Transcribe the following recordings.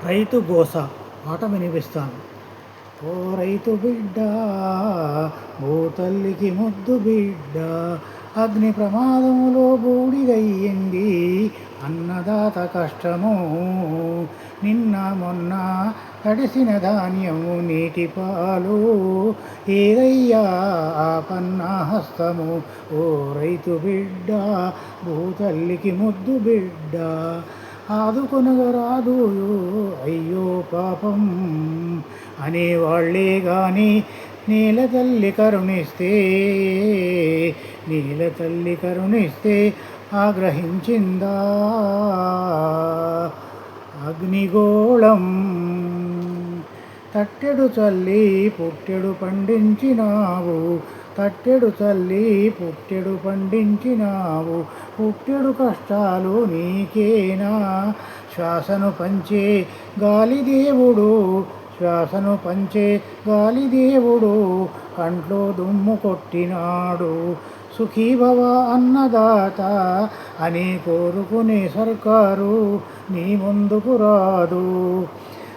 రైతు గోస పాట వినిపిస్తాను. ఓ రైతు బిడ్డ, భూతల్లికి ముద్దు బిడ్డ, అగ్ని ప్రమాదములో బూడిదయ్యింది అన్నదాత కష్టము. నిన్న మొన్న తడిసిన ధాన్యము నీటి పాలు, ఏదయ్యా ఆపన్న హస్తము. ఓ రైతు బిడ్డ, భూతల్లికి ముద్దు బిడ్డ, ఆదుకొనగరాదు అయ్యో పాపం అనేవాళ్లే గాని నేల తల్లి కరుణిస్తే, నేల తల్లి కరుణిస్తే ఆగ్రహించిందా అగ్నిగోళం. తట్టెడు చల్లి పుట్టెడు పండించినావు, తట్టెడు చల్లి పుట్టెడు పండించినావు, పుట్టెడు కష్టాలు నీకేనా. శ్వాసను పంచే గాలిదేవుడు, శ్వాసను పంచే గాలిదేవుడు కంట్లో దుమ్ము కొట్టినాడు. సుఖీభవ అన్నదాత అని కోరుకునే సర్కారు నీ ముందుకు రాదు.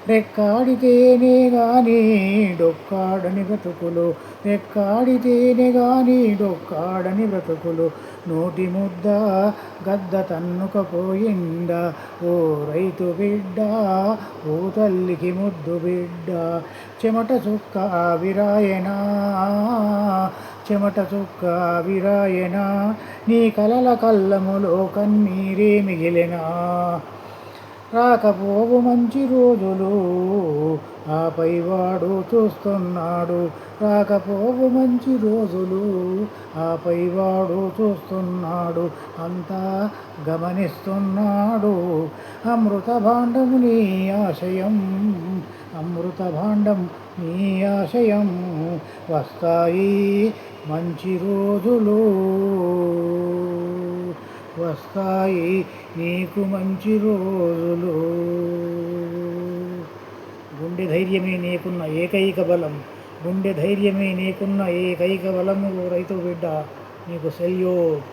రెక్కాడితేనే గాని డొక్కాడని బ్రతుకులు, రెక్కాడితేనే గాని డొక్కాడని బ్రతుకులు, నోటి ముద్ద గద్ద తన్నుకపోయిందా. ఓ రైతు బిడ్డ, ఓ తల్లికి ముద్దు బిడ్డ, చెమట చుక్క ఆవిరాయనా, చెమట చుక్క ఆవిరాయనా, నీ కలల కల్లములో కన్నీరే మిగిలినా. రాకపోవు మంచి రోజులు ఆపై వాడు చూస్తున్నాడు, రాకపోవు మంచి రోజులు ఆపై వాడు చూస్తున్నాడు, అంతా గమనిస్తున్నాడు. అమృత భాండము నీ ఆశయం, అమృత భాండం నీ ఆశయం, వస్తాయి మంచి రోజులు, వస్తాయి నీకు మంచి రోజులు. గుండె ధైర్యమే నీకున్న ఏకైక బలం, గుండె ధైర్యమే నీకున్న ఏకైక బలము. రైతు బిడ్డ, నీకు సెల్యూట్.